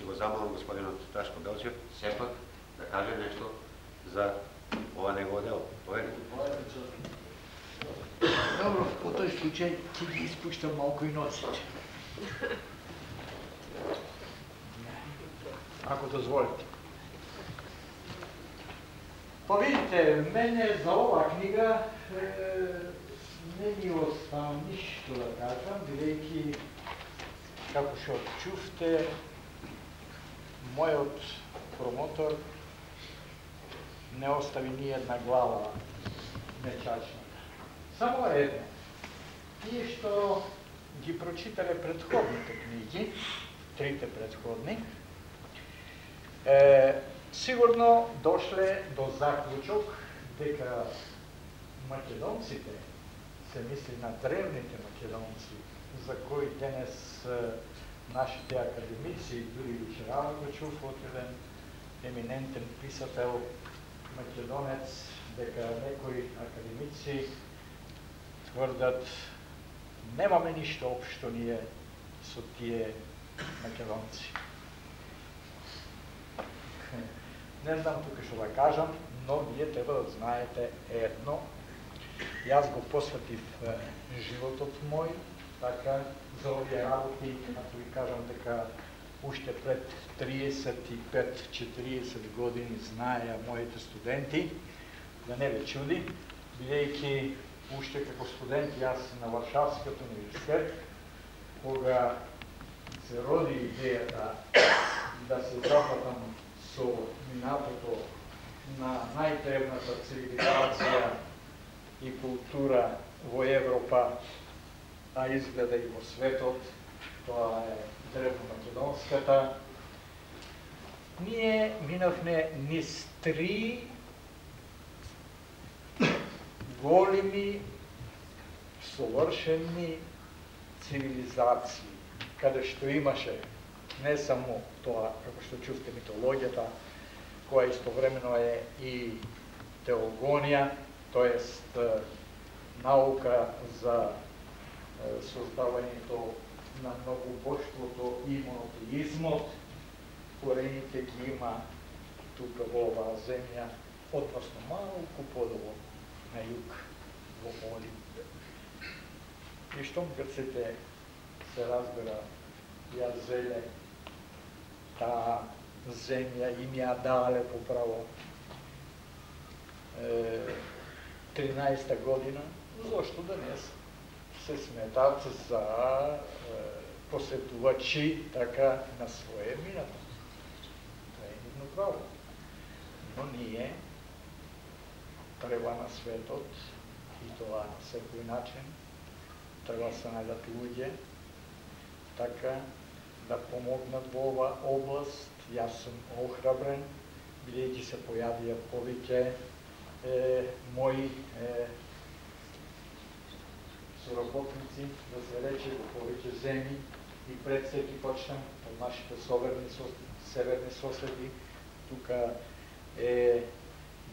Ќе го замолам господинот Ташко Белчев сепак да каже нешто за ова негово дело. Добро, по тој случај ќе ги испуштам малку и ноците. Ако дозволите. Па видите, мене за ова книга не ми остава ништо да кажам, бидејќи, како што чувте, мојот промотор не остави ни една глава нечачната. Само една. Тие што ги прочитале предходните книги, трите предходни, сигурно дошле до заклучок дека македонците, се мисли на древните македонци, за кои денес нашите академици, дури вчера го чув од еден еминентен писател македонец, дека некои академици тврдат немаме ништо општо ние со тие македонци. Не знам тука што да кажам, но вие треба да знаете едно. Јас го посветив животот мој, така, за овие работи, ако ви кажам дека уште пред 35-40 години знаеа моите студенти, да не ве чуди, бидејќи уште како студент јас на Варшавскиот универзитет, кога се роди идејата да се запатам со минатото на најдревната цивилизација и култура во Европа, а изгледа и во светот, тоа е древно-македонската, ние минавме низ 3 големи, совршени цивилизации, каде што имаше не само тоа, како што чувствате, митологијата, која истовремено е и теогонија, тоест наука за создавањето на многобожството и монотеизмот, корените ги има тука во оваа земја, односно малку подолу на југ во Олимп. И штом грците се разбира ја зеле таа земја им ја дале по право 13-та година, зошто денес се сметат за посетувачи така на своје минато. Тоа е нивно право. Но ние треба на светот, и тоа на секој начин, треба да се најдат луѓе, така да помогнат во ова област. Јас сум охрабрен, бидејќи се појавија повеќе мои соработници, да се рече, во повеќе земји, и пред се ги почнам од нашите северни соседи. Тука е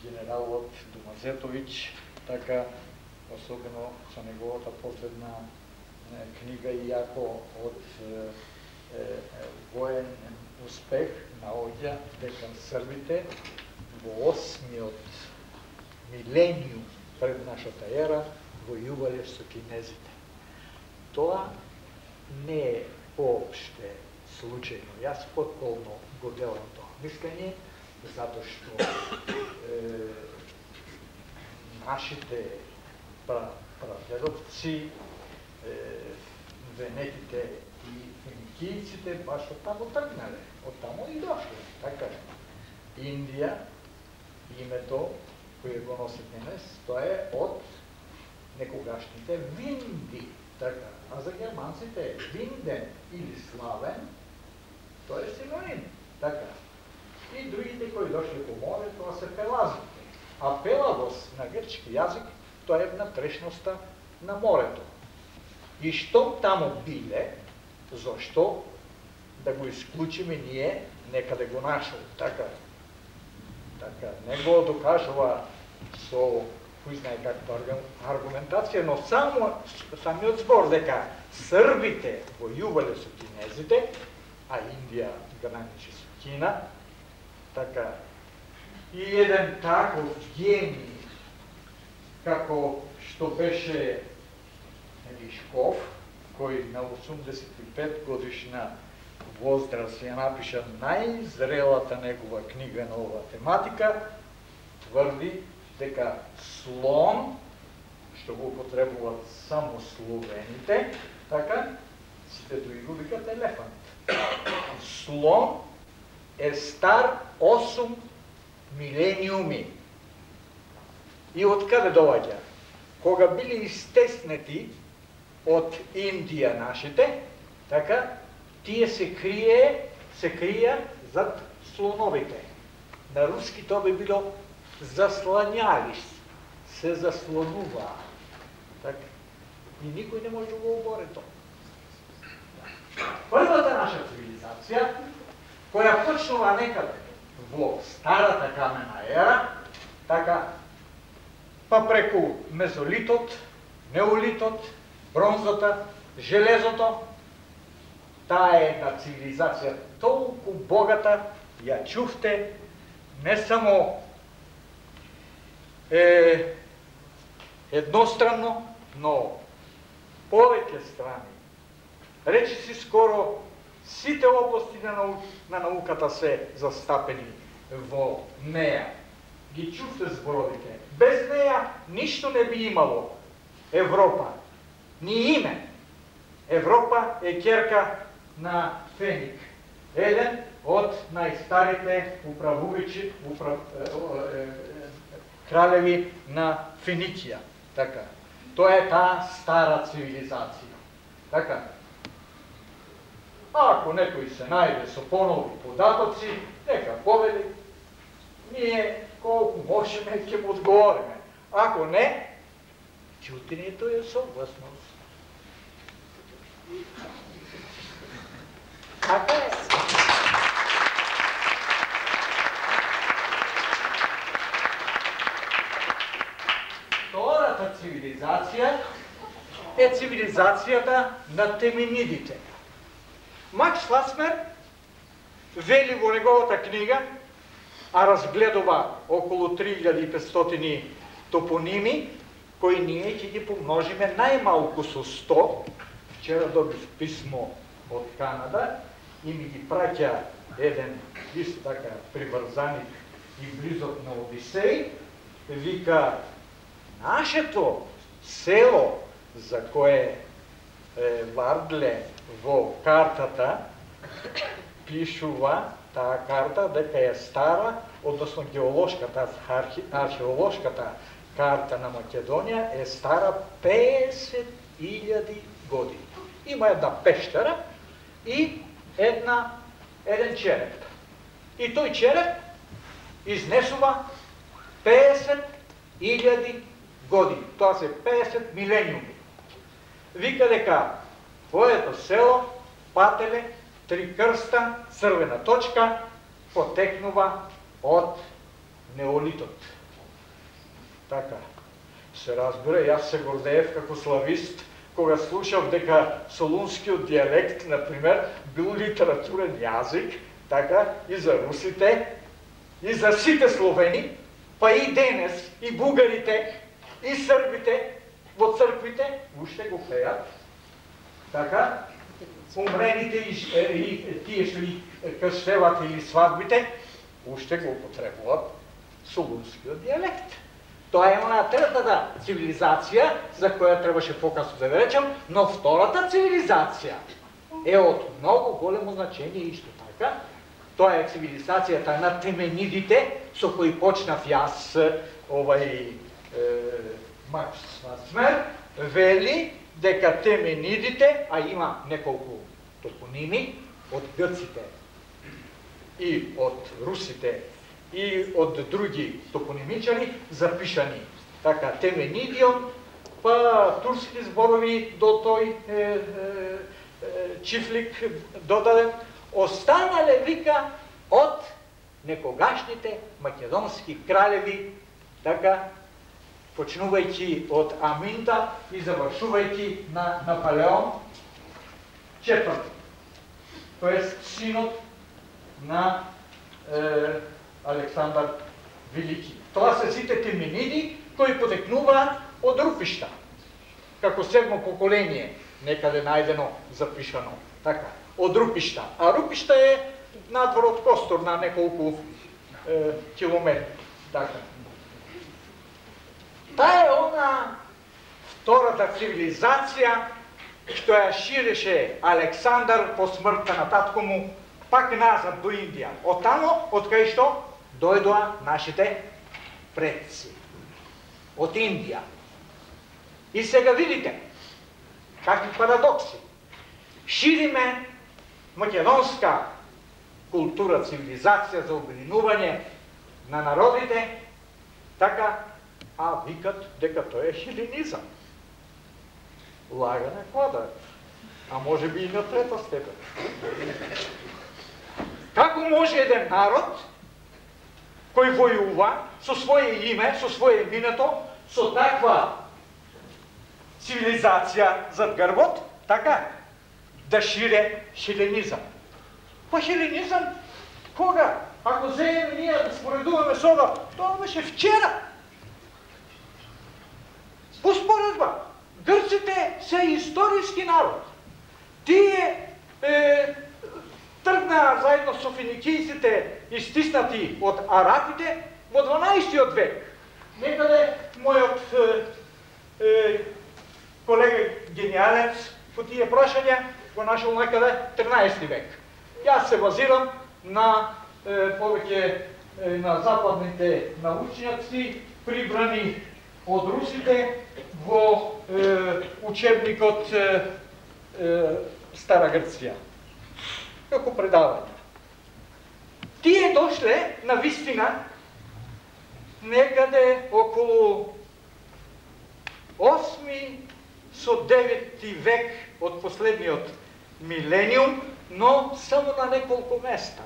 генералот Домазетовиќ, така, особено со неговата последна книга, иако од воен успех наоѓа дека србите во 8-миот милениум пред нашата ера војувале со кинезите. Тоа не е поопште случајно. Јас потполно го делам тоа мислење, затоа што нашите прадедовци, венетите и финикијците баш од таму тргнале, од таму и дошле. Така, Индија, името кој го носи денес, тоа е од некогашните Винди. Така, а за германците Винден или Славен, тоа е синоним. Така. И другите кои дошли по море, тоа се пелазите. А пелагос на грчки јазик, тоа е внатрешноста на морето. И што таму биле, зошто да го исклучиме ние, некаде го нашол. Така, не го докажува со кој знае каква аргументација, но самиот збор дека србите војувале со кинезите а Индија граничи со Кина, така, и еден таков гений, како што беше Шков, кој на 85 годишна возраст ја напиша најзрелата негова книга на оваа тематика, тврди дека слон, што го употребуваат само словените, така, сите други го викат елефант. Слон е стар 8 милениуми. И од каде доаѓа? Кога били истеснети од Индија нашите, така, тие се крија зад слоновите. На руски тоа би било заслањалис, се заслонуваа. Така, и никој не може да го обори тоа. Првата наша цивилизација, која почнува некаде во старата камена ера, така, па преку мезолитот, неолитот, бронзата, железото, таа е една цивилизација толку богата, ја чувте, не само едностранно, но повеќе страни. Речи си скоро сите области на науката се застапени во неја. Ги чувте зборовите. Без неја ништо не би имало Европа. Ни име. Европа е ќерка на Феник. Еден од најстарите кралеви на Феникија. Така. Тоа е таа стара цивилизација. Така. Ако некој се најде со понови податоци, нека повели, ние колку можеме ќе му одговориме. Ако не, ќутењето е согласност. Така е. Втората цивилизација е цивилизацијата на теменидите. Макс Ласмер вели во неговата книга, а разгледува околу 3500 топоними, кои ние ќе ги помножиме најмалку со 100. Вчера добив писмо од Канада и ми ги праќа еден исто така приврзаник и близок на Одисеј, вика, нашето село за кое Вардле во картата пишува таа карта дека е стара, односно геолошката, археолошката карта на Македонија е стара 50.000 години. Има една пештера и еден череп. И тој череп изнесува 50.000 години. Тоа се 50 милениуми. Вика дека твоето село, Пателе, Три крста, црвена точка, потекнува од неолитот. Така, се разбира, јас се гордеев како славист, кога слушав дека солунскиот диалект, например, бил литературен јазик, така, и за русите, и за сите словени, па и денес, и бугарите, и србите, во црквите, уште го пеат, така, умрените и тие што ги крштеват или свадбите, уште го употребуват солунскиот диалект. Тоа е она третата цивилизација, за која требаше покасно да речем, но втората цивилизација е од многу големо значење исто така. Тоа е цивилизацијата на теменидите, со кои почнав јас Макс Ласмер, вели дека теменидите, а има неколку топоними од грците и од русите и од други топонимичари запишани. Така, Теменидион, па турски зборови до тој чифлик додаден, останале вика од некогашните македонски кралеви, така, почнувајќи од Аминта и завршувајќи на Наполеон IV. т.е. синот на Александар Велики. Тоа се сите темениди кои потекнуваат од Рупишта. Како седмо поколение, некаде најдено, запишано. Така, од Рупишта. А Рупишта е надвор од Костор на неколку километри. Така. Таа е она втората цивилизација што ја ширеше Александар по смртта на татко му, пак назад до Индија. Од тамо, од кај што дојдоа нашите предци. Од Индија. И сега видите, какви парадокси. Шириме македонска култура, цивилизација за обединување на народите, така, а викат дека тоа е хеленизам. Лагане квадрат, а може би и на трета степен. Како може еден народ кој војува со своје име, со своје името, со таква цивилизација зад грбот, така, да шире хеленизам? Па хеленизам, кога? Ако земеме ние да споредуваме со ова, тоа беше вчера. Успоредба. Грците се историски народ. Тие тргнаа заедно со финикијците истиснати од арапите во 12 век. Некаде мојот колега гениалец по тие прашања го нашол некаде 13 век. Јас се базирам на повеќе на западните научњаци прибрани од русите во учебникот Стара Грција. Како предавање. Тие дошле на вистина некаде околу 8 со 9 век од последниот милениум, но само на неколку места,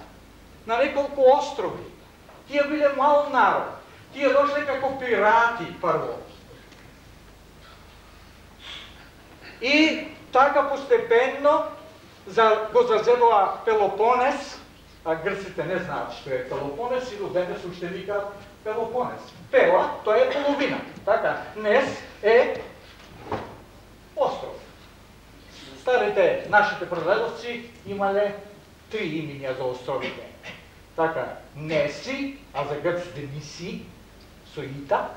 на неколку острови. Тие биле мал народ. Тие дошле како пирати прво. И така постепенно го заземува Пелопонес, а грците не знаат што е Пелопонес и до денес уште викаат Пелопонес. Пела, тоа е половина. Така, Нес е остров. Старите, нашите преводовци имале 3 имиња за островите. Така, Неси, а за грците Ниси, со ита,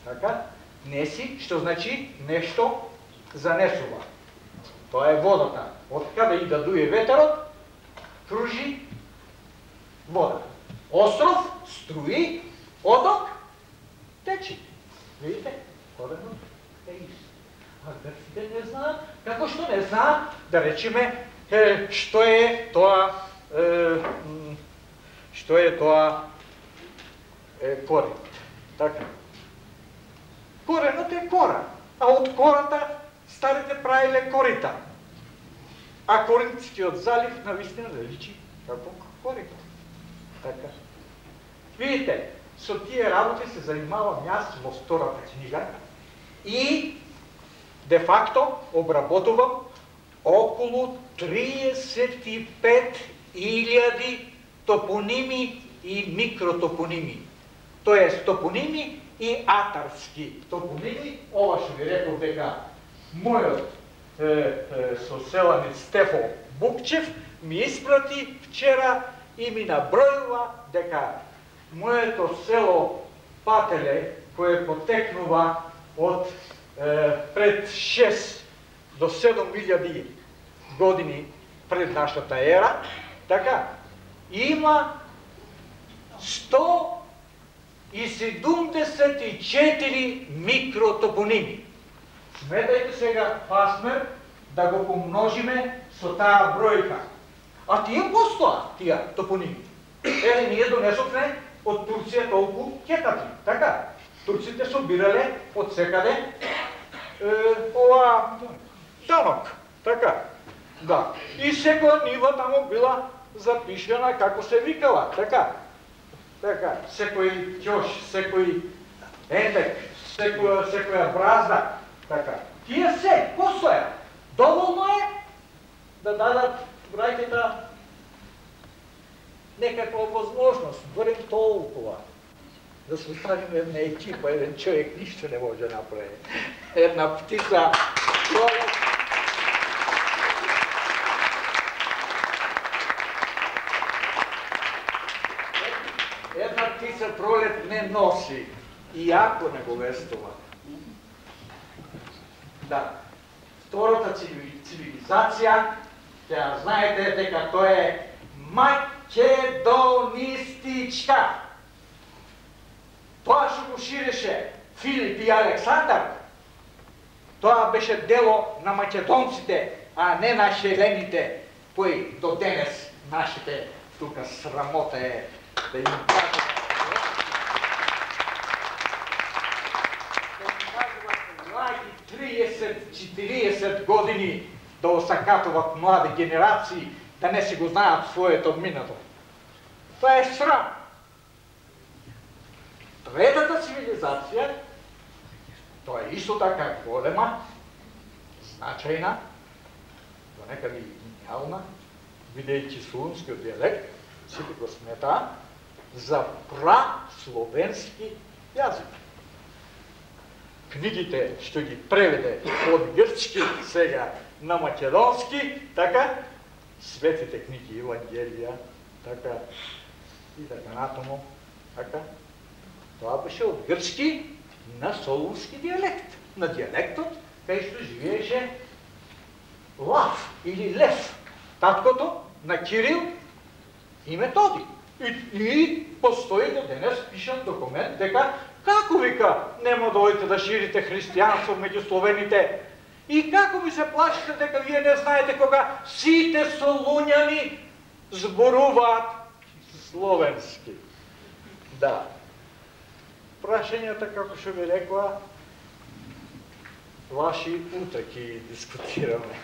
така, Неси, што значи нешто занесува. Тоа е водата. Од каде и да дуе ветерот, кружи вода. Остров, струи, одок, течи. Видите? Коренот е ист. А грците не знаат, како што не знаат, да речеме, што е тоа корен. Така. Коренот е кора, а од кората старите правиле корита. А Коринтскиот залив навистина да личи како корита. Така. Видите, со тие работи се занимавам јас во втората книга и де факто обработувам околу 35.000 топоними и микротопоними. Тоест топоними и атарски топоними. Ова што ви реков дека мојот соселанец Стефо Букчев ми испрати вчера и ми набројува дека моето село Пателе, кое потекнува од пред 6 до 7.000 години пред нашата ера, така, има 174 микротопоними. Сметајте сега, Фасмер, да го помножиме со таа бројка. А тие постоа, тие топоними. Еле, ние донесовме од Турција толку хекати, така. Турците собирале од секаде ова данок, така. Да. И секоја нива тамо била запишена како се викала, така. Така, секој ќош, секој ендек, секоја бразда, така. Тие се постоја. Доволно е да дадат брајката некаква възможност, бъдем толкова. Да се оставим една екипа, един човек нищо не може да направи. Една птица, една птица пролет не носи и ако не го вестува. Да. Втората цивилизация, тя знаете дека тоа е македонистичка. Тоа што го ширеше Филип и Александар, тоа беше дело на македонците, а не на хелените, кои до денес нашите тука срамота е да им кажат. 30-40 години да осакатуват млади генерации, да не си го знаят своето минато. Това е срам. Третата цивилизация, тоа е исто така голема, значајна, до некаде и гениална, бидејќи слунскиот диалект, сите го сметаа за прасловенски јазик. Книгите што ги преведе од грчки сега на македонски, така, светите книги, Евангелија, така, и така натаму, така, тоа беше од грчки на солунски диалект, на диалектот, кај што живееше Лав или Лев, таткото на Кирил и Методи. И постои до денес пишан документ дека како вика нема дојдете да ширите христијанство меѓу словените и како ви се плашите дека вие не знаете кога сите солуњани зборуваат словенски. Да. Прашањата, како што ви рекла, ваши утре ќе дискутираме.